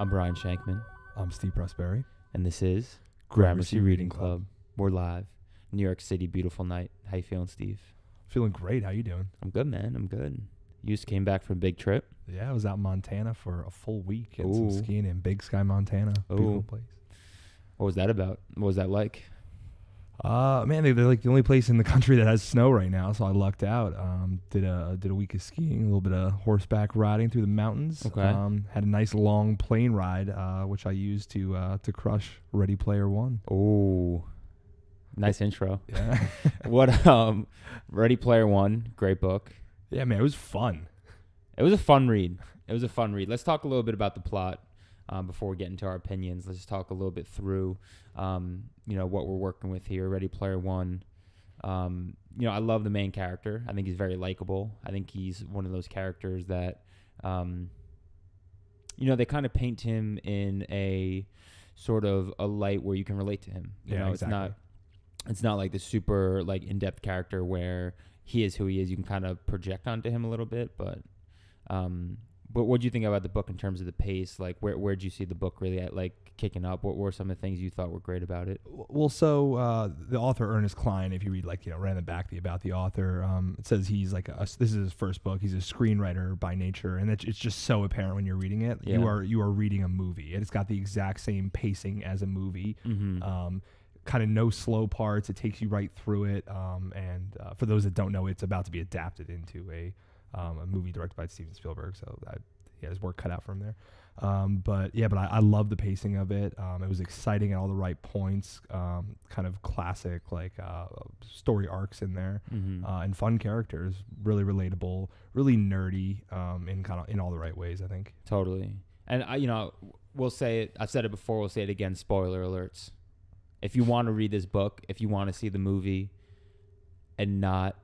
I'm Brian Shankman, I'm Steve Prosperi. and this is Gramercy Reading Club. We're live. New York City, beautiful night. How you feeling, Steve? Feeling great. How you doing? I'm good, man. I'm good. You just came back from a big trip? Yeah, I was out in Montana for a full week and Ooh. some skiing in Big Sky, Montana. Beautiful Ooh. place. What was that about? What was that like? Man, they're like the only place in the country that has snow right now, so I lucked out. Did a week of skiing, a little bit of horseback riding through the mountains. Okay. Had a nice long plane ride, which I used to crush Ready Player One. Oh, nice intro. Yeah. What? Ready Player One, great book. Yeah, man, it was fun. It was a fun read. Let's talk a little bit about the plot before we get into our opinions. Let's just talk a little bit through, what we're working with here. Ready Player One. I love the main character. I think he's very likable. I think he's one of those characters that, they kind of paint him in a sort of a light where you can relate to him. Exactly. It's not like the super like in-depth character where he is who he is. You can kind of project onto him a little bit, but what do you think about the book in terms of the pace? Like, where'd you see the book really at, like, kicking up? What were some of the things you thought were great about it? Well, so the author Ernest Cline, if you read right in the back about the author, it says he's like this is his first book. He's a screenwriter by nature, and it's just so apparent when you're reading it. Yeah. You are reading a movie. It's got the exact same pacing as a movie. Mm-hmm. Kind of no slow parts. It takes you right through it. And for those that don't know, it's about to be adapted into a movie directed by Steven Spielberg. So he has work cut out for him there. But I love the pacing of it. It was exciting at all the right points. Kind of classic story arcs in there, and fun characters. Really relatable, really nerdy, in all the right ways, I think. Totally. And we'll say it. I've said it before. We'll say it again. Spoiler alerts. If you want to read this book, if you want to see the movie, and not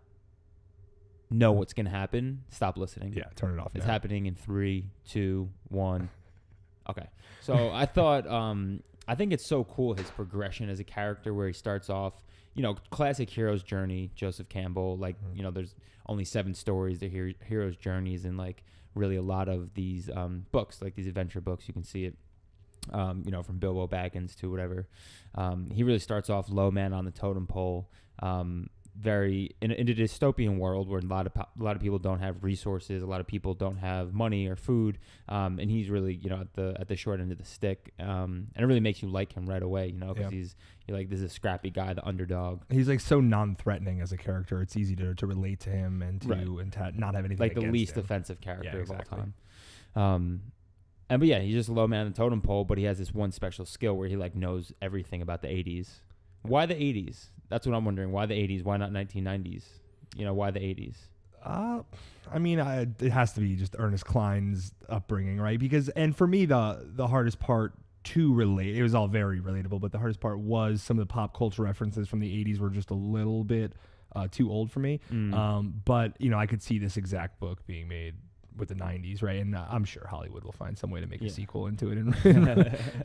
know what's going to happen, stop listening. Yeah, turn it off. It's now. happening in 3, 2, 1. Okay. So I thought, I think it's so cool, his progression as a character, where he starts off, classic hero's journey, Joseph Campbell. Like, there's only 7 stories, the hero's journeys, and like really a lot of these books, like these adventure books, you can see it. From Bilbo Baggins to whatever. He really starts off low man on the totem pole, very in a dystopian world where a lot of people don't have resources, a lot of people don't have money or food, and he's really at the short end of the stick, and it really makes you like him right away, because you're like, this is a scrappy guy, the underdog. He's like so non-threatening as a character. It's easy to relate to him and to not have anything like the against least him. offensive character of all exactly. time. He's just a low man on the totem pole, but he has this one special skill where he like knows everything about the 80s. Why the 80s? That's what I'm wondering. Why the 80s? Why not 1990s? Why the 80s? It has to be just Ernest Cline's upbringing, right? And for me, the hardest part to relate, it was all very relatable, but the hardest part was some of the pop culture references from the 80s were just a little bit too old for me. But I could see this exact book being made with the 90s, right? And I'm sure Hollywood will find some way to make a sequel into it.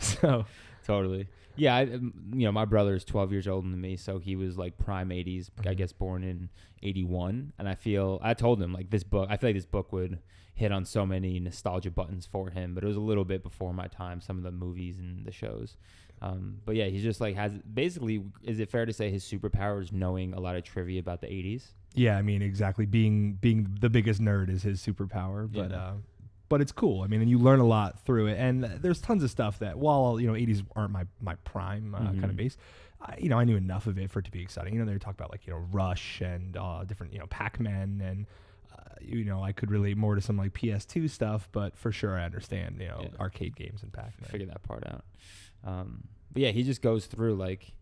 So totally. Yeah, my brother is 12 years older than me, so he was like prime 80s, I guess born in 81. And I told him, like, I feel like this book would hit on so many nostalgia buttons for him, but it was a little bit before my time, some of the movies and the shows. But yeah, he's just like basically, is it fair to say his superpower is knowing a lot of trivia about the 80s? Yeah, exactly. Being the biggest nerd is his superpower, but it's cool. And you learn a lot through it, and there's tons of stuff that, while 80s aren't my prime kind of base, I knew enough of it for it to be exciting. They talk about Rush and different Pac-Man, and I could relate more to some like PS2 stuff, but for sure I understand arcade games and Pac-Man. Figure that part out. But yeah, he just goes through like.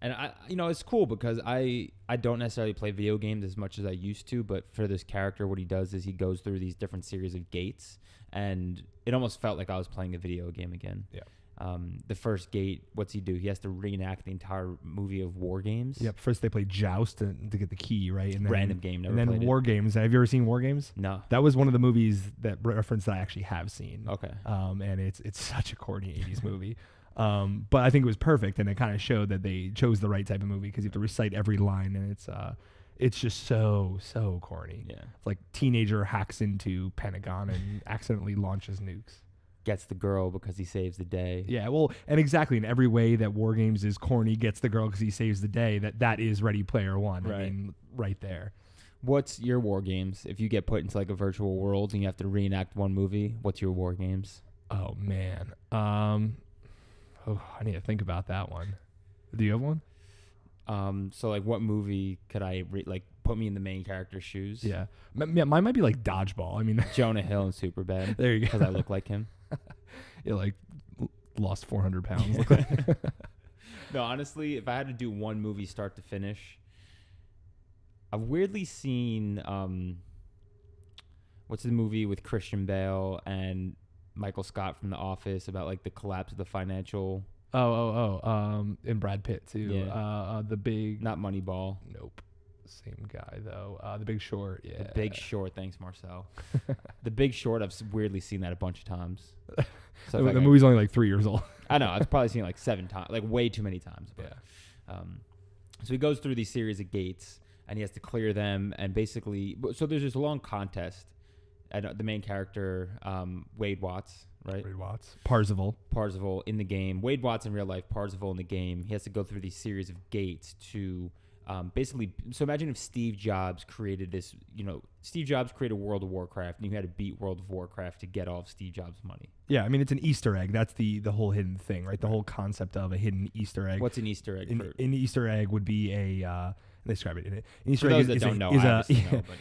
And it's cool because I don't necessarily play video games as much as I used to, but for this character, what he does is he goes through these different series of gates, and it almost felt like I was playing a video game again. Yeah. The first gate, what's he do? He has to reenact the entire movie of War Games. Yep. First they play Joust to get the key, right? And then, random game. Never and then played War it. Games. Have you ever seen War Games? No. That was one of the movies that reference that I actually have seen. Okay. And it's such a corny 80s movie. But I think it was perfect, and it kind of showed that they chose the right type of movie because you have to recite every line, and it's just so corny. Yeah. It's like teenager hacks into Pentagon and accidentally launches nukes. gets the girl because he saves the day. Yeah, well, and exactly in every way that War Games is corny, gets the girl because he saves the day, that is Ready Player One. Right. I mean, right there. What's your War Games? If you get put into like a virtual world and you have to reenact one movie, what's your War Games? Oh, man. I need to think about that one. Do you have one? So like what movie could I like put me in the main character's shoes? Yeah. Mine might be like Dodgeball. I mean, Jonah Hill in Superbad. There you go. Because I look like him. Yeah, like lost 400 pounds. No, honestly, if I had to do one movie start to finish, I've weirdly seen what's the movie with Christian Bale and Michael Scott from The Office about like the collapse of the financial. And Brad Pitt too. Yeah. The Big. Not Moneyball. Nope. Same guy though. The Big Short. Yeah. The Big Short. Thanks, Marcel. The Big Short. I've weirdly seen that a bunch of times. So the movie's only like 3 years old. I know. I've probably seen it like 7 times, like way too many times. But, yeah. So he goes through these series of gates, and he has to clear them. And basically, so there's this long contest. And the main character, Wade Watts, right? Wade Watts. Parzival in the game. Wade Watts in real life, Parzival in the game. He has to go through these series of gates to basically. So imagine if Steve Jobs created this. Steve Jobs created World of Warcraft, and you had to beat World of Warcraft to get all of Steve Jobs' money. Yeah, I mean it's an Easter egg. That's the whole hidden thing, right? The whole concept of a hidden Easter egg. What's an Easter egg? An Easter egg would be a. They describe it in it. An Easter For egg those that don't know,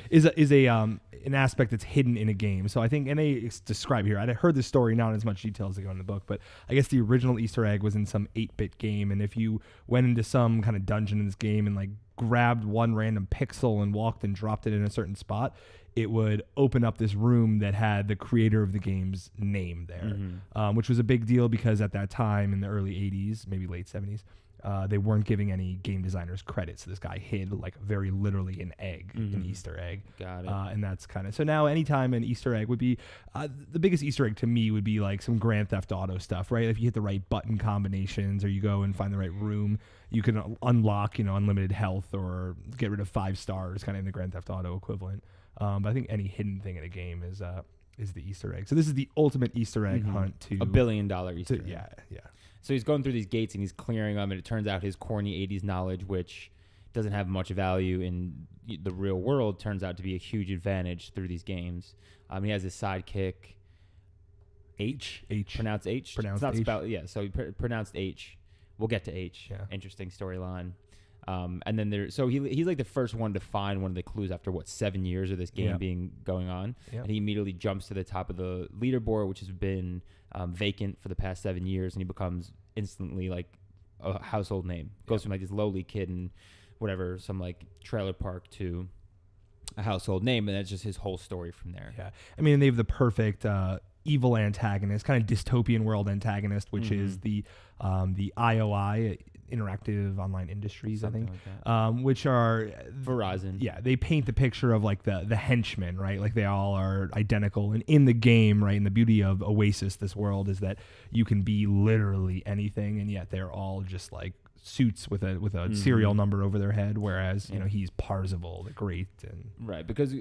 is an aspect that's hidden in a game. So I think, and they describe here. I heard this story not in as much detail as they go in the book, but I guess the original Easter egg was in some 8-bit game, and if you went into some kind of dungeon in this game and like grabbed one random pixel and walked and dropped it in a certain spot, it would open up this room that had the creator of the game's name there, which was a big deal because at that time in the early 80s, maybe late 70s, they weren't giving any game designers credit. So this guy hid like very literally an egg, an Easter egg. Got it. And that's kind of, so now anytime an Easter egg would be, the biggest Easter egg to me would be like some Grand Theft Auto stuff, right? If you hit the right button combinations or you go and find the right room, you can unlock, unlimited health or get rid of 5 stars, kind of in the Grand Theft Auto equivalent. But I think any hidden thing in a game is the Easter egg. So this is the ultimate Easter egg hunt to $1 billion Easter egg. Yeah. So he's going through these gates and he's clearing them, and it turns out his corny 80s knowledge, which doesn't have much value in the real world, turns out to be a huge advantage through these games. He has his sidekick, H. Pronounced H? Pronounced it's not H. spelled, yeah, so he pronounced H. We'll get to H. Yeah. Interesting storyline. And then he's like the first one to find one of the clues after 7 years of this game being going on. Yep. And he immediately jumps to the top of the leaderboard, which has been vacant for the past 7 years, and he becomes instantly like a household name. Goes from like this lowly kid in whatever, some like trailer park to a household name, and that's just his whole story from there. Yeah. I mean, they have the perfect evil antagonist, kind of dystopian world antagonist, which is the IOI, Interactive Online Industries, Something I think, like that. which are Verizon. Yeah, they paint the picture of like the henchmen, right? Like they all are identical, and in the game, right? And the beauty of Oasis, this world, is that you can be literally anything, and yet they're all just like suits with a serial number over their head, whereas he's Parzival the Great, and right, because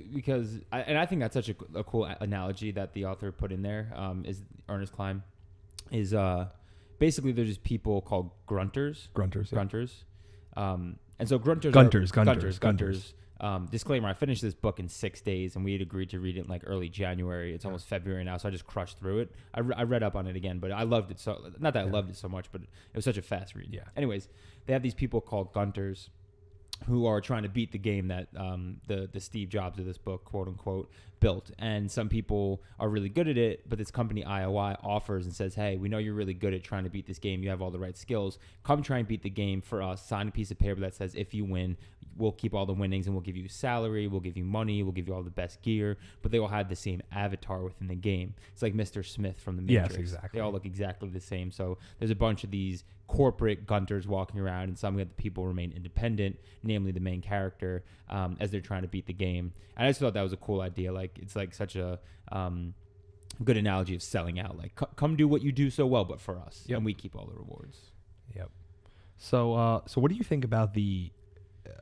I think that's such a cool analogy that the author put in there. Is Ernest Cline is basically they're just people called grunters. And so Gunters. Disclaimer: I finished this book in 6 days, and we had agreed to read it in like early January. It's almost February now, so I just crushed through it. I read up on it again, but I loved it so. Not that I loved it so much, but it was such a fast read. Yeah. Anyways, they have these people called Gunters who are trying to beat the game that the Steve Jobs of this book, quote unquote, built. And some people are really good at it, but this company IOI offers and says, hey, we know you're really good at trying to beat this game. You have all the right skills. Come try and beat the game for us. Sign a piece of paper that says if you win, we'll keep all the winnings and we'll give you salary, we'll give you money, we'll give you all the best gear. But they all have the same avatar within the game. It's like Mr. Smith from the Matrix. Yes, exactly. They all look exactly the same. So there's a bunch of these corporate Gunters walking around, and some of the people remain independent, namely the main character, as they're trying to beat the game. And I just thought that was a cool idea. Like, it's like such a good analogy of selling out. Like, come do what you do so well, but for us, and we keep all the rewards. Yep. So what do you think about the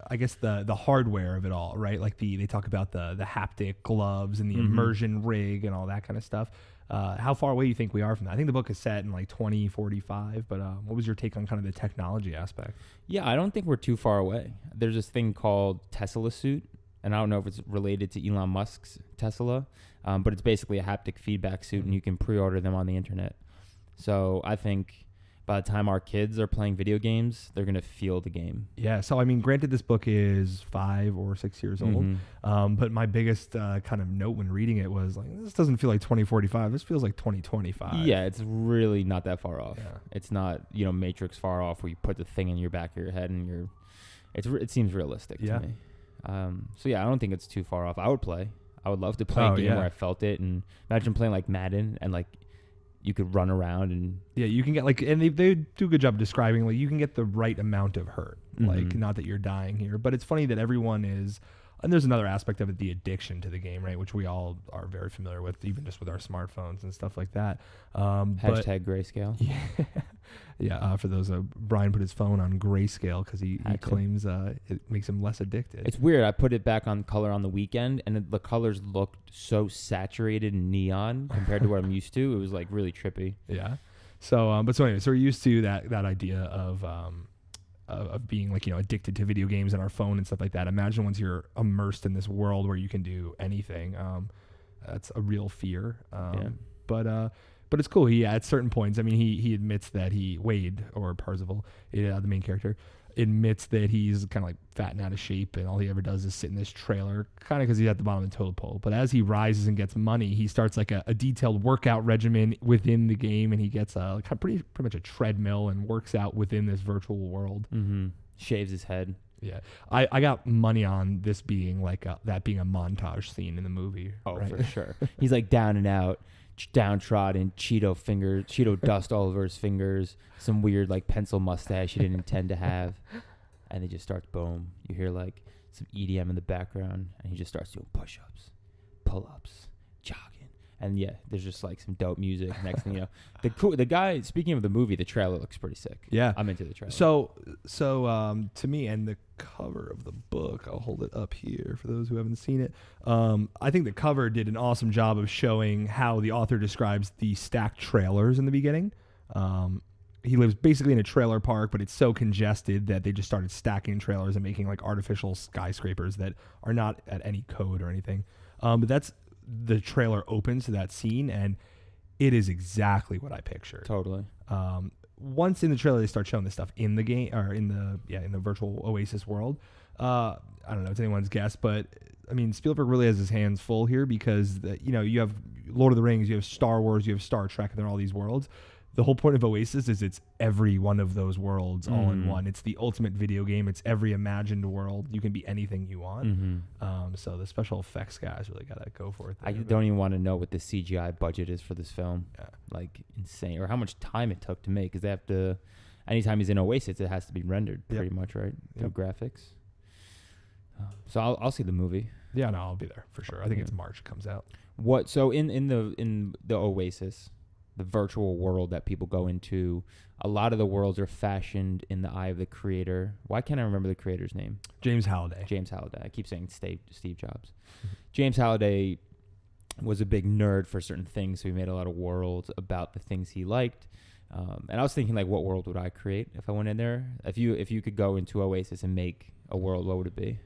I guess the hardware of it all, right? Like they talk about the haptic gloves and the immersion rig and all that kind of stuff. How far away do you think we are from that? I think the book is set in like 2045, but what was your take on kind of the technology aspect? Yeah, I don't think we're too far away. There's this thing called Tesla suit, and I don't know if it's related to Elon Musk's Tesla, but it's basically a haptic feedback suit, and you can pre-order them on the internet. So I think by the time our kids are playing video games, they're going to feel the game. Yeah. So, I mean, granted, this book is 5 or 6 years old. But my biggest kind of note when reading it was like, this doesn't feel like 2045. This feels like 2025. Yeah, it's really not that far off. Yeah. It's not, Matrix far off where you put the thing in your back of your head and it seems realistic to me. So, yeah, I don't think it's too far off. I would love to play a game where I felt it, and imagine playing like Madden and like, you could run around and you can get like, and they do a good job describing like you can get the right amount of hurt, like not that you're dying here, but it's funny that everyone is, and there's another aspect of it, the addiction to the game, right, which we all are very familiar with, even just with our smartphones and stuff like that. Hashtag grayscale. For those, Brian put his phone on grayscale because he claims it makes him less addicted. It's weird. I put it back on color on the weekend, and the colors looked so saturated and neon compared to what I'm used to. It was like really trippy. Yeah. So, anyway, so we're used to that idea of being like, addicted to video games and our phone and stuff like that. Imagine once you're immersed in this world where you can do anything. That's a real fear. But it's cool. He, at certain points, I mean, he admits that Wade, or Parzival, the main character, admits that he's kind of like fat and out of shape, and all he ever does is sit in this trailer, kind of because he's at the bottom of the totem pole. But as he rises and gets money, he starts like a detailed workout regimen within the game, and he gets pretty much a treadmill and works out within this virtual world. Shaves his head. Yeah, I got money on this being like that being a montage scene in the movie. Oh, right? For sure. He's like down and out, downtrodden, Cheeto dust all over his fingers, some weird like pencil mustache he didn't intend to have, and it just starts, boom. You hear like some EDM in the background, and he just starts doing push-ups, pull-ups, jogging, and yeah, there's just like some dope music. Next thing you know, the guy. Speaking of the movie, the trailer looks pretty sick. Yeah, I'm into the trailer. So to me, and the cover of the book, I'll hold it up here for those who haven't seen it. I think the cover did an awesome job of showing how the author describes the stacked trailers in the beginning. He lives basically in a trailer park, but it's so congested that they just started stacking trailers and making like artificial skyscrapers that are not at any code or anything. But that's the trailer opens to that scene, and it is exactly what I pictured. Totally. Once in the trailer they start showing this stuff in the game, or in the virtual Oasis world. I don't know, it's anyone's guess, but I mean, Spielberg really has his hands full here because you have Lord of the Rings, you have Star Wars, you have Star Trek, and there are all these worlds. The whole point of Oasis is it's every one of those worlds all in one. It's the ultimate video game. It's every imagined world. You can be anything you want. So the special effects guys really got to go for it. I don't even want to know what the CGI budget is for this film. Yeah. Like insane, or how much time it took to make, because they have to. Anytime he's in Oasis, it has to be rendered pretty much, right? Through graphics. So I'll see the movie. Yeah, no, I'll be there for sure. I think it's March it comes out. What? So in the Oasis, the virtual world that people go into, a lot of the worlds are fashioned in the eye of the creator. Why can't I remember the creator's name? James Halliday. I keep saying Steve Jobs. James Halliday was a big nerd for certain things, so he made a lot of worlds about the things he liked. And I was thinking, like, what world would I create if I went in there? If you could go into Oasis and make a world, what would it be?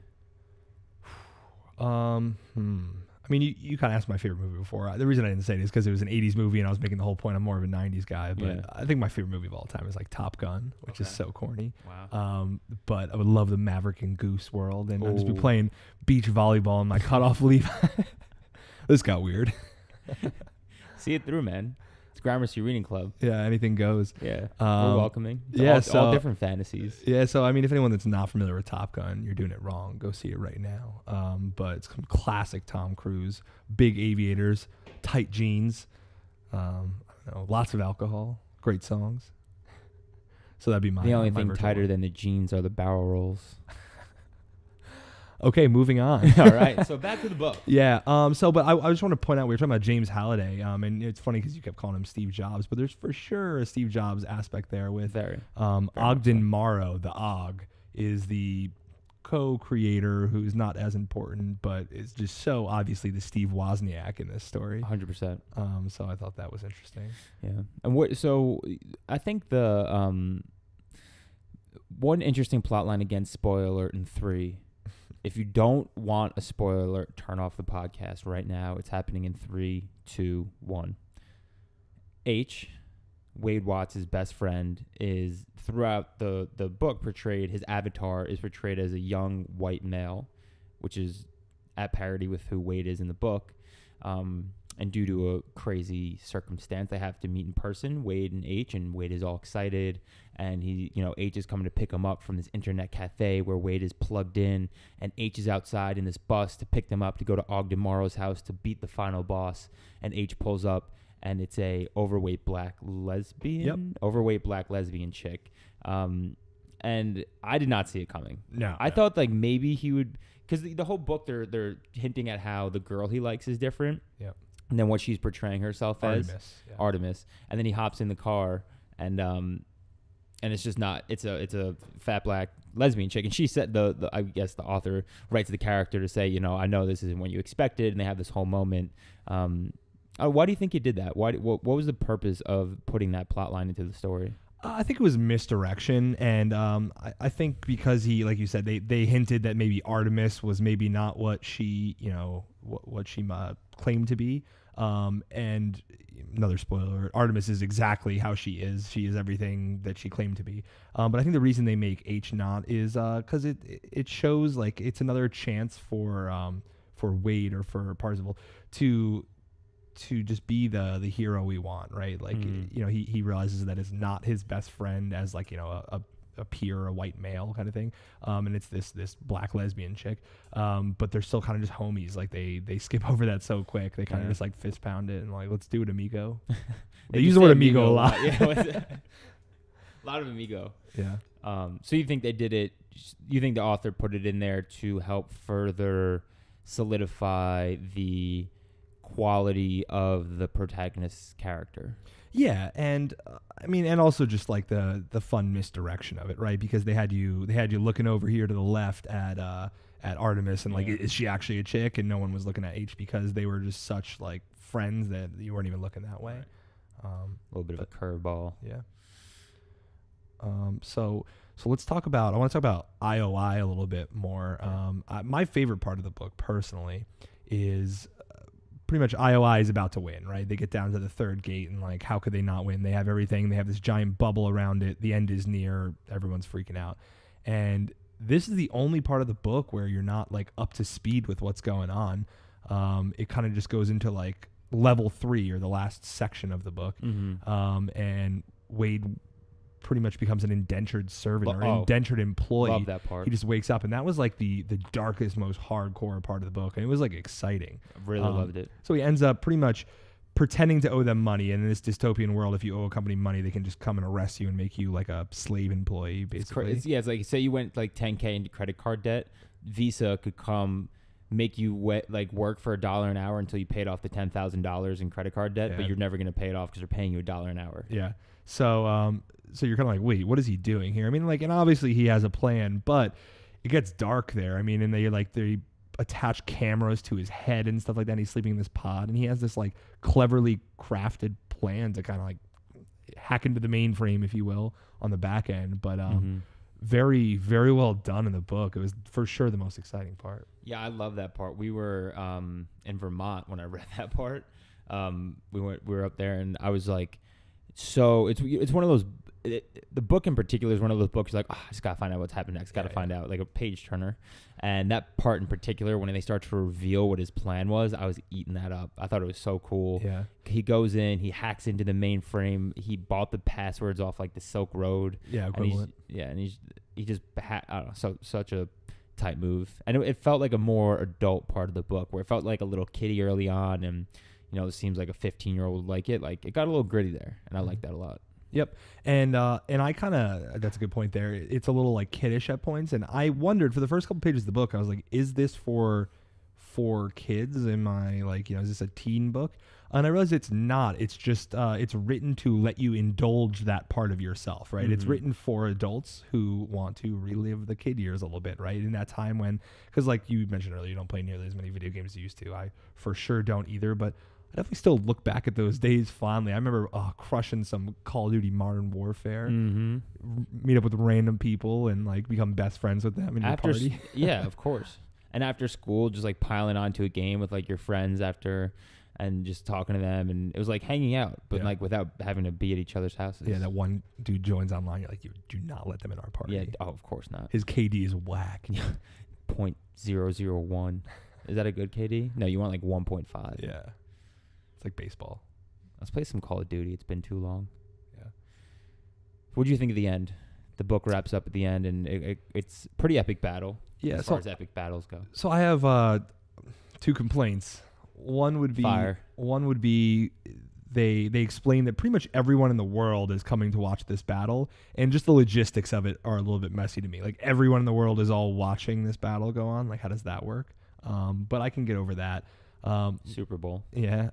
I mean, you kind of asked my favorite movie before. The reason I didn't say it is because it was an 80s movie, and I was making the whole point I'm more of a 90s guy. But I think my favorite movie of all time is like Top Gun, which is so corny. Wow. But I would love the Maverick and Goose world, and I'd just be playing beach volleyball in my cutoff Levi. This got weird. See it through, man. It's Gramercy Reading Club. Yeah, anything goes. Yeah, we're welcoming. All different fantasies. Yeah, so I mean, if anyone that's not familiar with Top Gun, you're doing it wrong. Go see it right now. But it's classic Tom Cruise, big aviators, tight jeans, I don't know, lots of alcohol, great songs. So that'd be my. The only thing tighter than the jeans are the barrel rolls. Okay, moving on. All right, so back to the book. Yeah. But I just want to point out, we were talking about James Halliday. And it's funny because you kept calling him Steve Jobs, but there's for sure a Steve Jobs aspect there with Very Ogden Morrow. The Og is the co-creator who's not as important, but is just so obviously the Steve Wozniak in this story. 100%. So I thought that was interesting. Yeah. And so I think the one interesting plot line, again, spoiler alert in 3. If you don't want a spoiler alert, turn off the podcast right now. It's happening in 3, 2, 1. Wade Watts' best friend, is throughout the book portrayed, his avatar is portrayed as a young white male, which is at parity with who Wade is in the book. And due to a crazy circumstance, they have to meet in person, Wade and H, and Wade is all excited. And H is coming to pick him up from this internet cafe where Wade is plugged in, and H is outside in this bus to pick them up to go to Ogden Morrow's house to beat the final boss. And H pulls up, and it's a overweight black lesbian chick. And I did not see it coming. No, I thought like maybe he would, because the whole book they're hinting at how the girl he likes is different. Yep. And then what she's portraying herself as Artemis. And then he hops in the car, and it's just not. It's a fat black lesbian chick. And she said I guess the author writes the character to say, I know this isn't what you expected. And they have this whole moment. Why do you think he did that? What was the purpose of putting that plot line into the story? I think it was misdirection, and I think because he, like you said, they hinted that maybe Artemis was maybe not what she, what she claimed to be. And another spoiler: Artemis is exactly how she is. She is everything that she claimed to be. But I think the reason they make H not is because it shows like it's another chance for Wade or for Parzival to just be the hero we want, right? Like, he realizes that it's not his best friend as like, a peer, a white male kind of thing. And it's this black lesbian chick. But they're still kind of just homies. Like they skip over that so quick. They kind of just like fist pound it and like, let's do it, amigo. They use the word amigo a lot. A lot of amigo. Yeah. So you think they did it, you think the author put it in there to help further solidify the quality of the protagonist's character? Yeah, and and also just like the fun misdirection of it, right? Because they had you looking over here to the left at Artemis, and like, is she actually a chick? And no one was looking at H because they were just such like friends that you weren't even looking that way. A little bit of a curveball. Yeah. So let's talk about. I want to talk about IOI a little bit more. My favorite part of the book, personally, is pretty much IOI is about to win, right? They get down to the third gate, and like, how could they not win? They have everything. They have this giant bubble around it. The end is near. Everyone's freaking out. And this is the only part of the book where you're not like up to speed with what's going on. It kind of just goes into like level 3 or the last section of the book. Mm-hmm. And Wade pretty much becomes an indentured servant or an indentured employee. Love that part. He just wakes up, and that was like the darkest, most hardcore part of the book, and it was like exciting. I really loved it. So he ends up pretty much pretending to owe them money, and in this dystopian world, if you owe a company money, they can just come and arrest you and make you like a slave employee, basically. It's like, say you went like 10K into credit card debt, Visa could come make you work for $1 an hour until you paid off the $10,000 in credit card debt, but you're never going to pay it off because they're paying you $1 an hour. Yeah. So you're kind of like, wait, what is he doing here? And obviously he has a plan, but it gets dark there. And they attach cameras to his head and stuff like that. And he's sleeping in this pod, and he has this like cleverly crafted plan to kind of like hack into the mainframe, if you will, on the back end. But very, very well done in the book. It was for sure the most exciting part. Yeah, I love that part. We were in Vermont when I read that part. We were up there, and I was like, so it's one of those. The book in particular is one of those books like, I just gotta find out what's happening next. Gotta find out, like a page turner. And that part in particular, when they start to reveal what his plan was, I was eating that up. I thought it was so cool. Yeah. He goes in, he hacks into the mainframe. He bought the passwords off like the Silk Road. Yeah, equivalent. And he just I don't know, such a tight move. And it felt like a more adult part of the book, where it felt like a little kiddie early on, and it seems like a 15-year-old like it. Like, it got a little gritty there, and I like that a lot. Yep. And I kind of, that's a good point there. It's a little like kiddish at points. And I wondered for the first couple pages of the book, I was like, is this for for kids. Am I like, is this a teen book? And I realized it's not. It's just it's written to let you indulge that part of yourself, right? It's written for adults who want to relive the kid years a little bit, right? In that time when, because like you mentioned earlier, you don't play nearly as many video games as you used to. I for sure don't either, but I definitely still look back at those days fondly. I remember crushing some Call of Duty Modern Warfare, meet up with random people and like become best friends with them in your party. Yeah, of course. And after school, just like piling onto a game with like your friends after, and just talking to them, and it was like hanging out, but like without having to be at each other's houses. Yeah, that one dude joins online. You're like, you do not let them in our party. Yeah, of course not. His KD is whack. 0.001. Is that a good KD? No, you want like 1.5. Yeah. It's like baseball. Let's play some Call of Duty. It's been too long. Yeah. What do you think of the end? The book wraps up at the end, and it's pretty epic battle. Yeah, as far as epic battles go. So I have 2 complaints. One would be Fire. One would be they explain that pretty much everyone in the world is coming to watch this battle, and just the logistics of it are a little bit messy to me. Like everyone in the world is all watching this battle go on. Like how does that work? But I can get over that. Super Bowl. Yeah,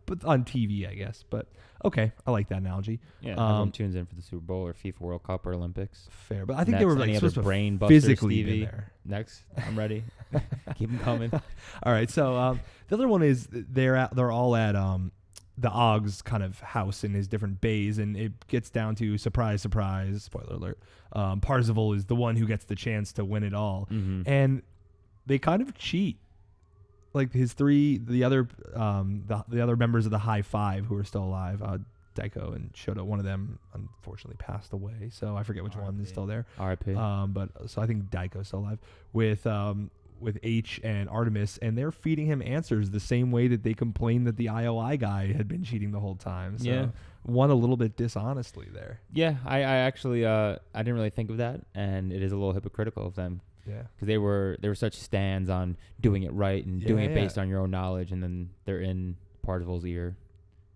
but on TV, I guess. But okay, I like that analogy. Yeah, everyone tunes in for the Super Bowl or FIFA World Cup or Olympics. Fair, but I think they were like supposed brain to physically be there. Next, I'm ready. Keep them coming. All right, so the other one is they're all at the Ogg's kind of house in his different bays, and it gets down to surprise, spoiler alert. Parzival is the one who gets the chance to win it all, and they kind of cheat. Like the other members of the High Five who are still alive, Daiko and Shoto, one of them unfortunately passed away, so I forget which one is still there. R.I.P. But so I think Daiko's still alive with H and Artemis, and they're feeding him answers the same way that they complained that the IOI guy had been cheating the whole time. So one a little bit dishonestly there. Yeah, I actually I didn't really think of that, and it is a little hypocritical of them. Yeah, because they were such stands on doing it right and doing it based on your own knowledge, and then they're in Parzival's ear,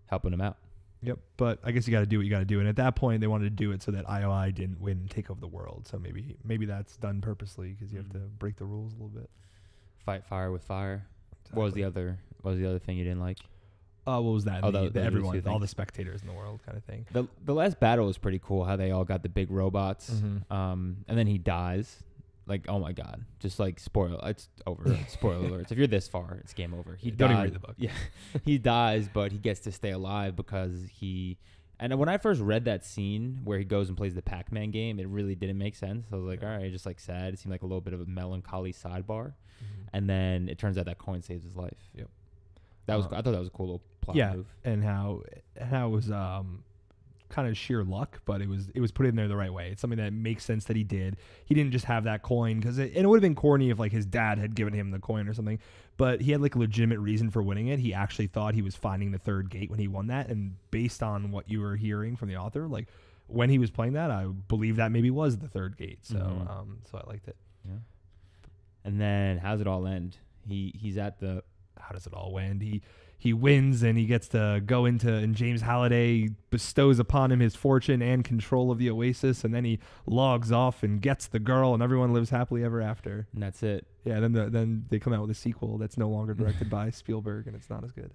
helping him out. Yep, but I guess you got to do what you got to do, and at that point they wanted to do it so that IOI didn't win and take over the world. So maybe that's done purposely because you have to break the rules a little bit. Fight fire with fire. Exactly. What was the other thing you didn't like? What was that? Everyone, all the spectators in the world kind of thing. The last battle was pretty cool. How they all got the big robots, and then he dies. Like, oh my God! Just like it's over. Spoiler alerts. If you're this far, it's game over. He don't even read the book. Yeah, he dies, but he gets to stay alive because he. And when I first read that scene where he goes and plays the Pac-Man game, it really didn't make sense. I was like, all right, just like sad. It seemed like a little bit of a melancholy sidebar, and then it turns out that coin saves his life. Yep. That was. I thought that was a cool little plot move. And how it was kind of sheer luck, but it was put in there the right way. It's something that makes sense that he did. He didn't just have that coin because it would have been corny if like his dad had given him the coin or something, but he had like a legitimate reason for winning it. He actually thought he was finding the third gate when he won that, and based on what you were hearing from the author, like when he was playing that, I believe that maybe was the third gate. So so I liked it. Yeah. And then how's it all end? He's at the. How does it all end? He wins and he gets to go into, and James Halliday bestows upon him his fortune and control of the Oasis, and then he logs off and gets the girl, and everyone lives happily ever after. And that's it. Yeah. Then they come out with a sequel that's no longer directed by Spielberg, and it's not as good.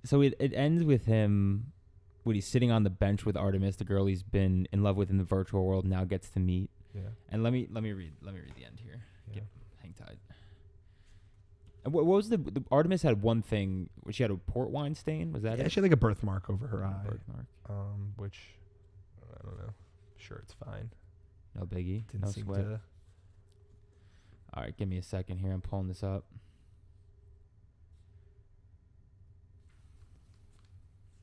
So it ends with him when he's sitting on the bench with Artemis, the girl he's been in love with in the virtual world, now gets to meet. Yeah. And let me read the end here. Yeah. Hang tight. And what was the Artemis had one thing, she had a port wine stain. Was that it? Yeah, she had like a birthmark over her eye. Birthmark. Which I don't know. Sure, it's fine. No biggie. Didn't no seem sweat. to. All right, give me a second here. I'm pulling this up.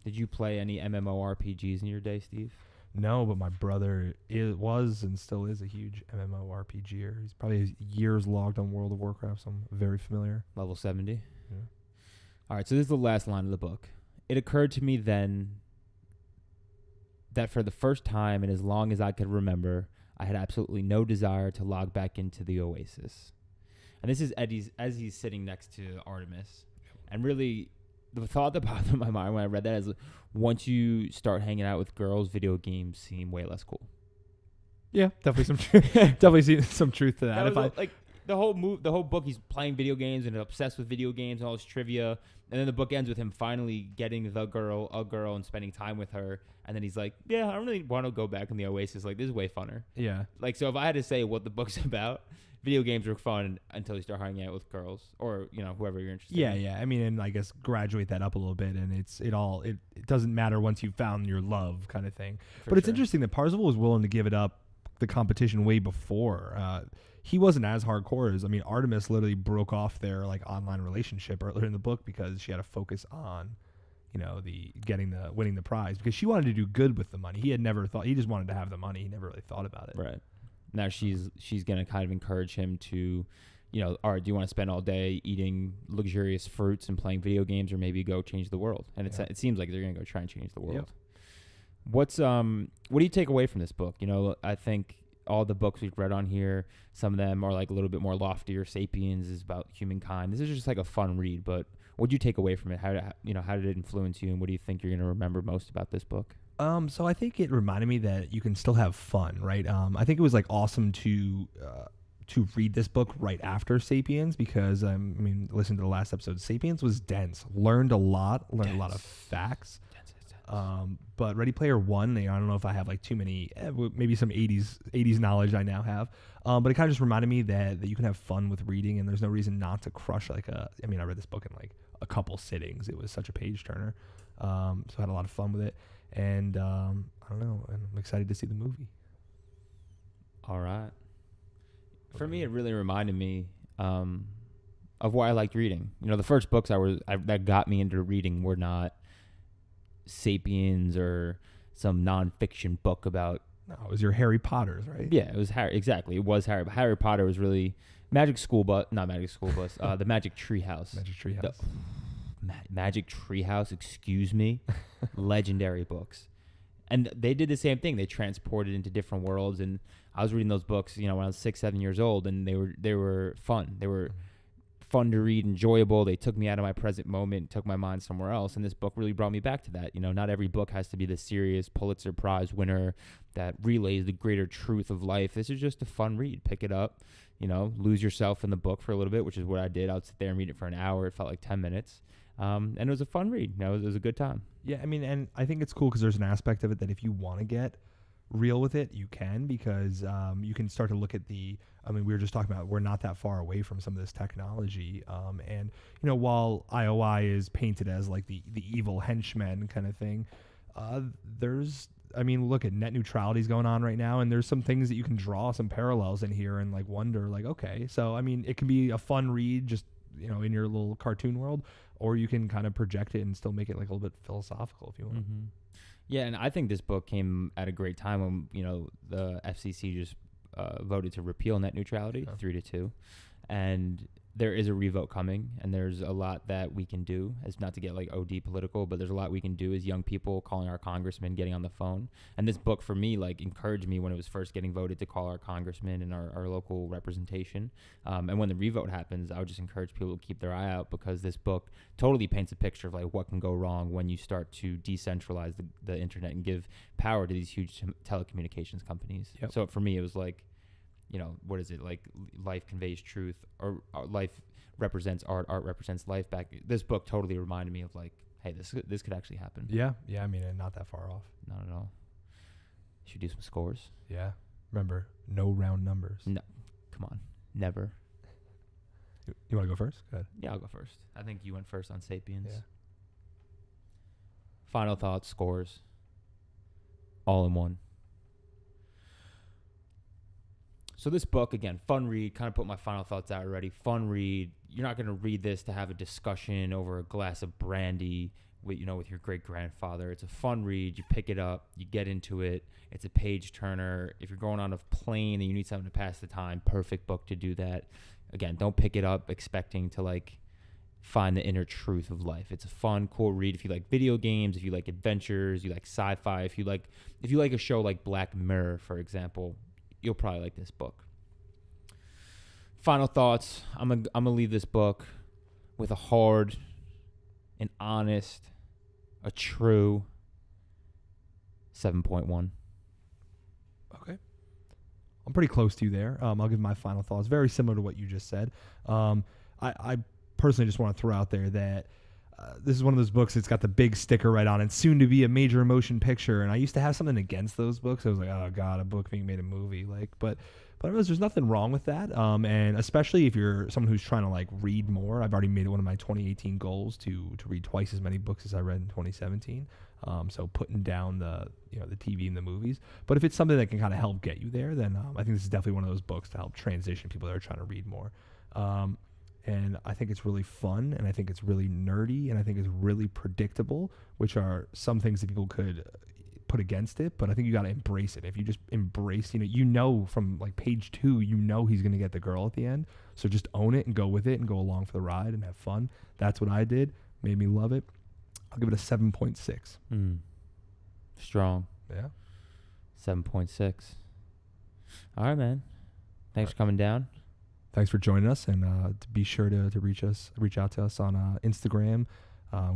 Did you play any MMORPGs in your day, Steve? No, but my brother was and still is a huge MMORPGer. He's probably years logged on World of Warcraft, so I'm very familiar. Level 70? Yeah. All right, so this is the last line of the book. It occurred to me then that for the first time and as long as I could remember, I had absolutely no desire to log back into the Oasis. And this is Eddie's as he's sitting next to Artemis. And really, the thought that popped in my mind when I read that is, once you start hanging out with girls, video games seem way less cool. Yeah, definitely some definitely some truth to that. the whole book, he's playing video games and obsessed with video games and all this trivia. And then the book ends with him finally getting a girl, and spending time with her. And then he's like, yeah, I don't really want to go back in the Oasis. Like, this is way funner. Yeah. Like, so if I had to say what the book's about, video games were fun until you start hanging out with girls or, whoever you're interested in. Yeah. I mean, and I guess graduate that up a little bit, and it doesn't matter once you've found your love kind of thing. But it's interesting that Parzival was willing to give it up, the competition, way before. He wasn't as hardcore as, Artemis literally broke off their like online relationship earlier in the book because she had to focus on, winning the prize, because she wanted to do good with the money. He just wanted to have the money. He never really thought about it. Right. Now she's going to kind of encourage him to, all right, do you want to spend all day eating luxurious fruits and playing video games, or maybe go change the world? And it seems like they're going to go try and change the world. Yep. What do you take away from this book? I think all the books we've read on here, some of them are like a little bit more loftier. Sapiens is about humankind. This is just like a fun read, but what did you take away from it? How did it influence you, and what do you think you're going to remember most about this book? So I think it reminded me that you can still have fun, right? I think it was like awesome to read this book right after Sapiens, because listen to the last episode. Sapiens was dense. Learned a lot of facts. But Ready Player One, I don't know if I have like too many, maybe some 80s knowledge I now have. But it kind of just reminded me that you can have fun with reading, and there's no reason not to crush I read this book in like a couple sittings. It was such a page turner. So I had a lot of fun with it. And I don't know, and I'm excited to see the movie. All right. For me, it really reminded me of why I liked reading. The first books that got me into reading were not Sapiens or some nonfiction book about. No, it was your Harry Potters, right? Yeah, it was Harry. Exactly, it was Harry. But Harry Potter was really not Magic School Bus. The Magic Treehouse. Magic Treehouse. Magic Treehouse. Excuse me. Legendary books, and they did the same thing. They transported into different worlds, and I was reading those books, when I was 6-7 years old, and they were fun. They were fun to read, enjoyable. They took me out of my present moment, took my mind somewhere else. And this book really brought me back to that. Not every book has to be the serious Pulitzer Prize winner that relays the greater truth of life. This is just a fun read. Pick it up, lose yourself in the book for a little bit, which is what I did. I would sit there and read it for an hour. It felt like 10 minutes. And it was a fun read. It was a good time. Yeah, and I think it's cool because there's an aspect of it that if you want to get real with it, you can, because you can start to look at we were just talking about, we're not that far away from some of this technology, and while IOI is painted as like the evil henchman kind of thing, there's look at net neutrality is going on right now, and there's some things that you can draw some parallels in here and like wonder like, okay, so it can be a fun read just in your little cartoon world, or you can kind of project it and still make it like a little bit philosophical if you want. Mm-hmm. Yeah, and I think this book came at a great time when, the FCC just voted to repeal net neutrality 3-2. And there is a revote coming, and there's a lot that we can do, as not to get like OD political, but there's a lot we can do as young people, calling our congressman, getting on the phone. And this book for me like encouraged me when it was first getting voted to call our congressman and our local representation. And when the revote happens, I would just encourage people to keep their eye out, because this book totally paints a picture of like what can go wrong when you start to decentralize the internet and give power to these huge telecommunications companies. Yep. So for me, it was like, what is it, like life conveys truth, or life represents art represents life back. This book totally reminded me of like, hey, this could actually happen. Yeah, and not that far off. Not at all. Should do some scores. Yeah, remember, no round numbers. No, come on, never. You want to go first? Go ahead. Yeah, I'll go first. I think you went first on Sapiens. Yeah. Final thoughts, scores, all in one. So this book, again, fun read, kind of put my final thoughts out already. Fun read. You're not going to read this to have a discussion over a glass of brandy with your great-grandfather. It's a fun read. You pick it up. You get into it. It's a page-turner. If you're going on a plane and you need something to pass the time, perfect book to do that. Again, don't pick it up expecting to, like, find the inner truth of life. It's a fun, cool read. If you like video games, if you like adventures, you like sci-fi, if you like a show like Black Mirror, for example, you'll probably like this book. Final thoughts. I'm gonna leave this book with a hard, an honest, a true 7.1. Okay. I'm pretty close to you there. I'll give my final thoughts. Very similar to what you just said. I personally just want to throw out there that this is one of those books that's got the big sticker right on it, soon to be a major motion picture. And I used to have something against those books. I was like, oh God, a book being made a movie. But I realized there's nothing wrong with that. And especially if you're someone who's trying to like read more. I've already made it one of my 2018 goals to read twice as many books as I read in 2017. So putting down the TV and the movies. But if it's something that can kind of help get you there, then I think this is definitely one of those books to help transition people that are trying to read more. And I think it's really fun, and I think it's really nerdy, and I think it's really predictable, which are some things that people could put against it. But I think you got to embrace it. If you just embrace, from like page 2, he's going to get the girl at the end. So just own it and go with it and go along for the ride and have fun. That's what I did. Made me love it. I'll give it a 7.6. Strong. Yeah. 7.6. All right, man. Thanks for coming down. Thanks for joining us, and to be sure to reach out to us on Instagram,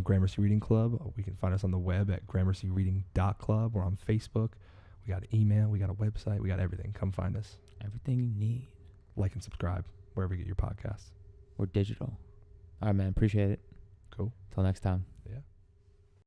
Gramercy Reading Club. We can find us on the web at gramercyreading.club. We're on Facebook. We got email. We got a website. We got everything. Come find us. Everything you need. Like and subscribe wherever you get your podcasts. We're digital. All right, man. Appreciate it. Cool. Till next time.